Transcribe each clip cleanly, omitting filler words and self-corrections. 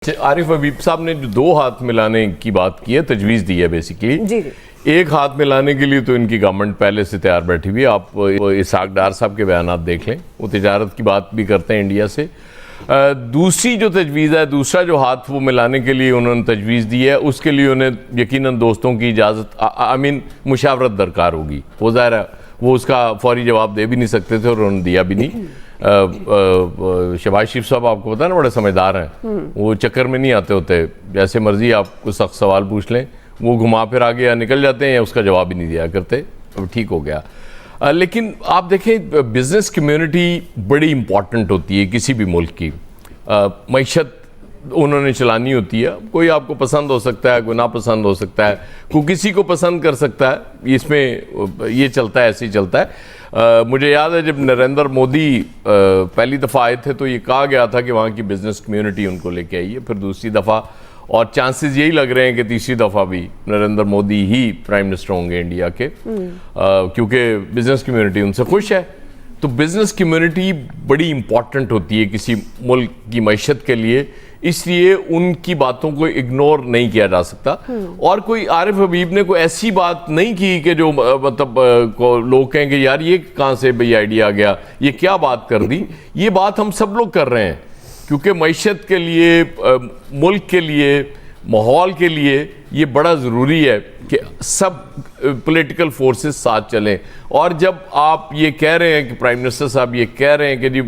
आरिफ हबीब साहब ने जो दो हाथ मिलाने की बात की है, तजवीज़ दी है बेसिकली जी जी। एक हाथ मिलाने के लिए तो इनकी गवर्नमेंट पहले से तैयार बैठी हुई है। आप इसहाक डार साहब के बयानात देख लें, वो तिजारत की बात भी करते हैं इंडिया से। दूसरी जो तजवीज़ है, दूसरा जो हाथ वो मिलाने के लिए उन्होंने तजवीज़ दी है, उसके लिए उन्हें यकीनन दोस्तों की इजाज़त मुशावरत दरकार होगी। वो ज़ाहिर है वो उसका फौरी जवाब दे भी नहीं सकते थे और उन्होंने दिया भी नहीं। शहबाज शरीफ साहब आपको पता है ना, बड़े समझदार हैं, वो चक्कर में नहीं आते होते, जैसे मर्जी आपको सख्त सवाल पूछ लें वो घुमा फिर आगे या निकल जाते हैं या उसका जवाब ही नहीं दिया करते। अब ठीक हो गया। लेकिन आप देखें बिज़नेस कम्युनिटी बड़ी इंपॉर्टेंट होती है किसी भी मुल्क की। मईशत उन्होंने चलानी होती है। कोई आपको पसंद हो सकता है, कोई नापसंद हो सकता है, कोई किसी को पसंद कर सकता है, इसमें ये चलता है, ऐसे ही चलता है। मुझे याद है जब नरेंद्र मोदी पहली दफ़ा आए थे तो ये कहा गया था कि वहाँ की बिज़नेस कम्युनिटी उनको लेके आई है। फिर दूसरी दफ़ा और चांसेस यही लग रहे हैं कि तीसरी दफ़ा भी नरेंद्र मोदी ही प्राइम मिनिस्टर होंगे इंडिया के, क्योंकि बिज़नेस कम्युनिटी उनसे खुश है। तो बिज़नेस कम्युनिटी बड़ी इंपॉर्टेंट होती है किसी मुल्क की मईशत के लिए, इसलिए उनकी बातों को इग्नोर नहीं किया जा सकता। और कोई आरिफ हबीब ने कोई ऐसी बात नहीं की कि जो मतलब को लोग कहें कि यार ये कहाँ से भाई आइडिया आ गया, ये क्या बात कर दी। ये बात हम सब लोग कर रहे हैं क्योंकि मईशत के लिए, मुल्क के लिए, माहौल के लिए ये बड़ा ज़रूरी है कि सब पॉलिटिकल फोर्सेस साथ चलें। और जब आप ये कह रहे हैं कि प्राइम मिनिस्टर साहब ये कह रहे हैं कि जी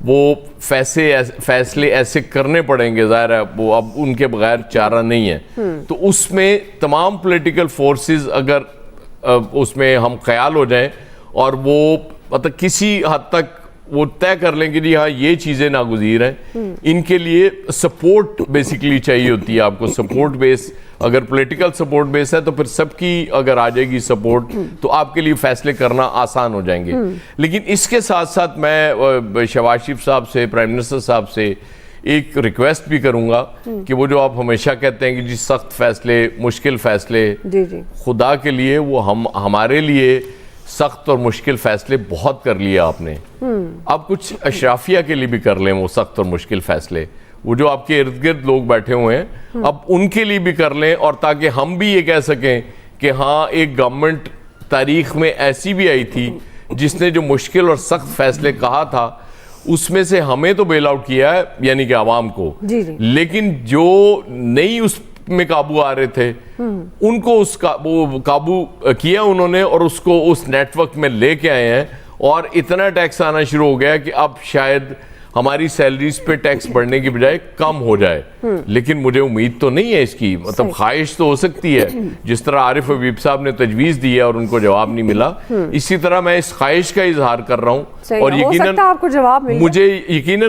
वो फैसले ऐसे करने पड़ेंगे, ज़ाहिर है वो अब उनके बगैर चारा नहीं है, तो उसमें तमाम पॉलिटिकल फोर्सेस अगर उसमें हम ख्याल हो जाएं और वो मतलब किसी हद तक वो तय कर लें कि जी हाँ ये चीज़ें नागुज़ीर हैं, इनके लिए सपोर्ट बेसिकली चाहिए होती है आपको। सपोर्ट बेस, अगर पॉलिटिकल सपोर्ट बेस है तो फिर सबकी अगर आ जाएगी सपोर्ट तो आपके लिए फैसले करना आसान हो जाएंगे। लेकिन इसके साथ साथ मैं शहबाज शरीफ साहब से, प्राइम मिनिस्टर साहब से एक रिक्वेस्ट भी करूंगा कि वो जो आप हमेशा कहते हैं कि जी सख्त फैसले, मुश्किल फैसले, खुदा के लिए वो हमारे लिए सख्त और मुश्किल फैसले बहुत कर लिए आपने। अब कुछ अशराफिया के लिए भी कर लें वो सख्त और मुश्किल फैसले, वो जो आपके इर्द गिर्द लोग बैठे हुए हैं अब उनके लिए भी कर लें, और ताकि हम भी ये कह सकें कि हाँ एक गवर्नमेंट तारीख में ऐसी भी आई थी जिसने जो मुश्किल और सख्त फैसले कहा था उसमें से हमें तो बेल आउट किया है, यानी कि आवाम को। लेकिन जो नहीं उस में काबू आ रहे थे उनको वो काबू किया उन्होंने और उसको उस नेटवर्क में लेके आए हैं, और इतना टैक्स आना शुरू हो गया कि अब शायद हमारी सैलरीज पे टैक्स बढ़ने की बजाय कम हो जाए। लेकिन मुझे उम्मीद तो नहीं है इसकी, मतलब ख्वाहिश तो हो सकती है, जिस तरह आरिफ हबीब साहब ने तजवीज़ दी है और उनको जवाब नहीं मिला, इसी तरह मैं इस ख्वाहिश का इजहार कर रहा हूँ। और यकीनन आपको जवाब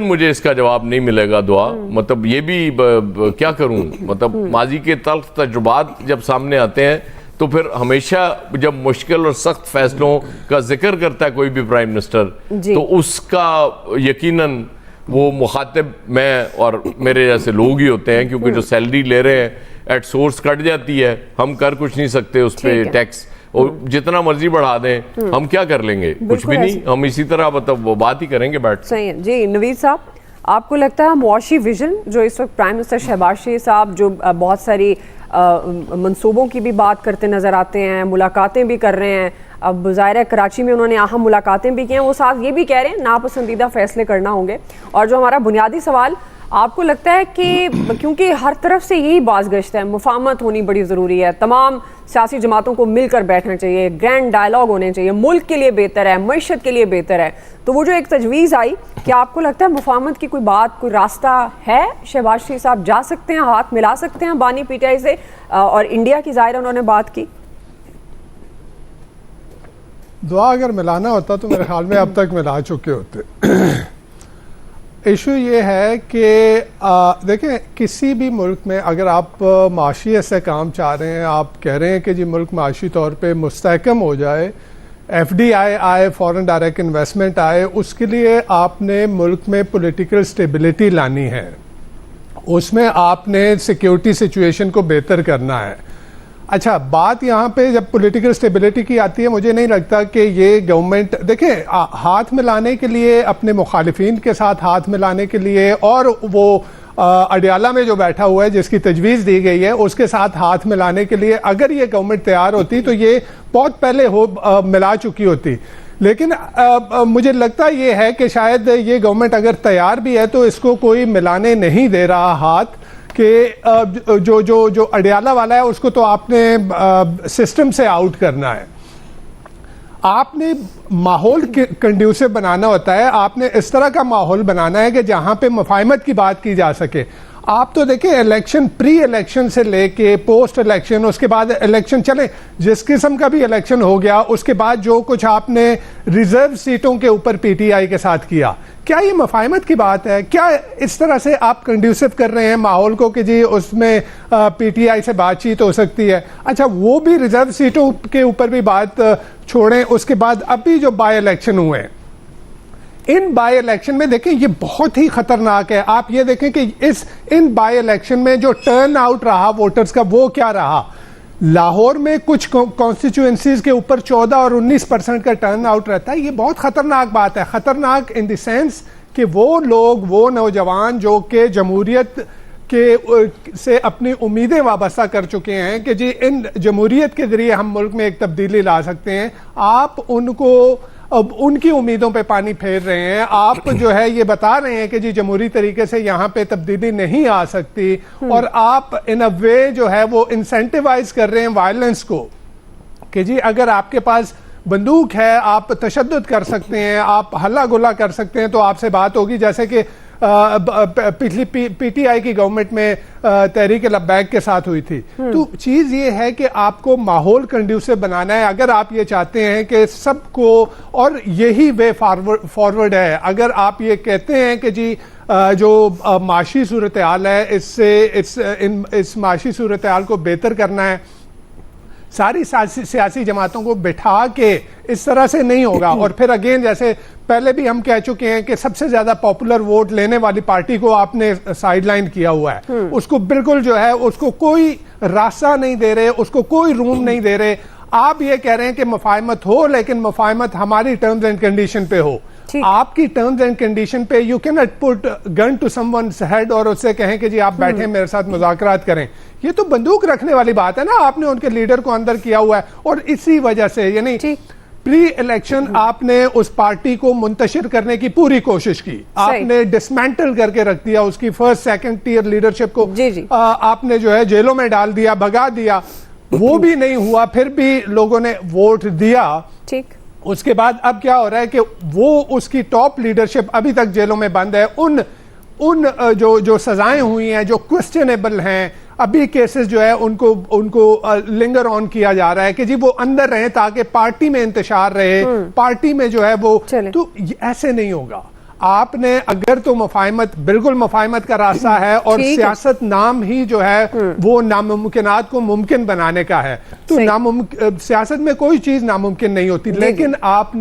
मुझे इसका जवाब नहीं मिलेगा दुआ, मतलब ये भी क्या करूँ, मतलब माजी के तल्ख तजुर्बात जब सामने आते हैं तो फिर हमेशा जब मुश्किल और सख्त फैसलों का जिक्र करता है कोई भी प्राइम मिनिस्टर तो उसका यकीनन वो मुखातिब मैं और मेरे जैसे लोग ही होते हैं, क्योंकि जो सैलरी ले रहे हैं एट सोर्स कट जाती है, हम कर कुछ नहीं सकते उस पर टैक्स, और जितना मर्जी बढ़ा दें हम क्या कर लेंगे, कुछ भी नहीं, हम इसी तरह मतलब वो बात ही करेंगे बैठ। सही है जी। नवीद साहब, आपको लगता है मुआशी विजन जो इस वक्त प्राइम मिनिस्टर शहबाज शरीफ साहब जो बहुत सारी मंसूबों की भी बात करते नज़र आते हैं, मुलाकातें भी कर रहे हैं, अब ज़ाहिर है कराची में उन्होंने अहम मुलाकातें भी की हैं, वो साथ ये भी कह रहे हैं नापसंदीदा फैसले करना होंगे। और जो हमारा बुनियादी सवाल, आपको लगता है कि क्योंकि हर तरफ से यही बाज़गश्त है, मुफाहमत होनी बड़ी ज़रूरी है, तमाम सियासी जमातों को मिलकर बैठना चाहिए, ग्रैंड डायलॉग होने चाहिए, मुल्क के लिए बेहतर है, मईशत के लिए बेहतर है, तो वो जो एक तजवीज़ आई, क्या आपको लगता है मुफाहमत की कोई बात, कोई रास्ता है? शहबाज शरीफ साहब जा सकते हैं, हाथ मिला सकते हैं बानी पीटीआई से, और इंडिया की ज़ाहिर उन्होंने बात की। दुआ अगर मिलाना होता तो मेरे ख्याल में अब तक मिला चुके होते। इशू ये है कि देखें किसी भी मुल्क में अगर आप माशियत से काम चाह रहे हैं, आप कह रहे हैं कि जी मुल्क माशी तौर पे मुस्तहकम हो जाए, FDI आए, फॉरेन डायरेक्ट इन्वेस्टमेंट आए, उसके लिए आपने मुल्क में पॉलिटिकल स्टेबिलिटी लानी है, उसमें आपने सिक्योरिटी सिचुएशन को बेहतर करना है। अच्छा, बात यहाँ पे जब पॉलिटिकल स्टेबिलिटी की आती है, मुझे नहीं लगता कि ये गवर्नमेंट, देखें हाथ मिलाने के लिए, अपने मुखालिफिन के साथ हाथ मिलाने के लिए और वो अडियाला में जो बैठा हुआ है, जिसकी तजवीज़ दी गई है, उसके साथ हाथ मिलाने के लिए अगर ये गवर्नमेंट तैयार होती तो ये बहुत पहले मिला चुकी होती। लेकिन मुझे लगता ये है कि शायद ये गवर्नमेंट अगर तैयार भी है तो इसको कोई मिलाने नहीं दे रहा हाथ कि जो अडियाला वाला है उसको तो आपने सिस्टम से आउट करना है। आपने माहौल कंड्यूसिव बनाना होता है, आपने इस तरह का माहौल बनाना है कि जहां पे मुफाहमत की बात की जा सके। आप तो देखिए इलेक्शन, प्री इलेक्शन से लेके पोस्ट इलेक्शन, उसके बाद इलेक्शन चले, जिस किस्म का भी इलेक्शन हो गया, उसके बाद जो कुछ आपने रिजर्व सीटों के ऊपर पीटीआई के साथ किया, क्या ये मुफाहमत की बात है? क्या इस तरह से आप कंड्यूसिव कर रहे हैं माहौल को कि जी उसमें पीटीआई से बातचीत हो सकती है? अच्छा, वो भी रिजर्व सीटों के ऊपर भी बात छोड़ें। उसके बाद अभी जो बाय इलेक्शन हुए हैं, इन बाय इलेक्शन में देखें ये बहुत ही खतरनाक है। आप ये देखें कि इन बाय इलेक्शन में जो टर्न आउट रहा वोटर्स का, वो क्या रहा। लाहौर में कुछ कॉन्स्टिट्यूएंसीज के ऊपर 14 और 19% का टर्न आउट रहता है। ये बहुत खतरनाक बात है। खतरनाक इन द सेंस कि वो लोग, वो नौजवान जो कि जमहूरियत के से अपनी उम्मीदें वाबस्ता कर चुके हैं कि जी इन जमहूरियत के जरिए हम मुल्क में एक तब्दीली ला सकते हैं, आप उनको अब उनकी उम्मीदों पे पानी फेर रहे हैं। आप जो है ये बता रहे हैं कि जी जमहूरी तरीके से यहाँ पे तब्दीली नहीं आ सकती, और आप इन अ वे जो है वो इंसेंटिवाइज कर रहे हैं वायलेंस को कि जी अगर आपके पास बंदूक है आप तशद्दुद कर सकते हैं, आप हल्ला गुल्ला कर सकते हैं, तो आपसे बात होगी। जैसे कि पिछली पीटीआई की गवर्नमेंट में तहरीक लब्बैक के साथ हुई थी। तो चीज ये है कि आपको माहौल कंड्यूसिव बनाना है अगर आप ये चाहते हैं कि सबको, और यही वे फॉरवर्ड है। अगर आप ये कहते हैं कि जी जो माशी सूरत हाल है, इस माशी सूरत हाल को बेहतर करना है, सारी सियासी जमातों को बिठा के इस तरह से नहीं होगा। और फिर अगेन, जैसे पहले भी हम कह चुके हैं कि सबसे ज्यादा पॉपुलर वोट लेने वाली पार्टी को आपने साइडलाइन किया हुआ है, उसको बिल्कुल जो है उसको कोई रास्ता नहीं दे रहे, उसको कोई रूम नहीं दे रहे। आप ये कह रहे हैं कि मुफाहमत हो, लेकिन मुफाहमत हमारी टर्म्स एंड कंडीशन पे हो। आपकी टर्म्स एंड कंडीशन पे you can not put gun to someone's head और उससे कहें कि जी आप बैठे मेरे साथ मुज़ाकरात करें। ये तो बंदूक रखने वाली बात है ना। आपने उनके लीडर को अंदर किया हुआ है, और इसी वजह से यानी प्री इलेक्शन आपने उस पार्टी को मुंतशिर करने की पूरी कोशिश की, आपने डिसमेंटल करके रख दिया उसकी फर्स्ट सेकंड टियर लीडरशिप को। आपने जो है जेलों में डाल दिया, भगा दिया। वो भी नहीं हुआ, फिर भी लोगों ने वोट दिया। ठीक, उसके बाद अब क्या हो रहा है कि वो उसकी टॉप लीडरशिप अभी तक जेलों में बंद है। उन जो सजाएं हुई हैं, जो क्वेश्चनेबल हैं, अभी केसेस जो है उनको लिंगर ऑन किया जा रहा है कि जी वो अंदर रहें ताकि पार्टी में इंतशार रहे, पार्टी में जो है वो। तो ऐसे नहीं होगा। आपने अगर तो मुफाहमत, बिल्कुल मुफाहमत का रास्ता है, और सियासत नाम ही जो है वो नामुमकिनात को मुमकिन बनाने का है। तो सियासत में कोई चीज नामुमकिन नहीं होती, लेकिन आपने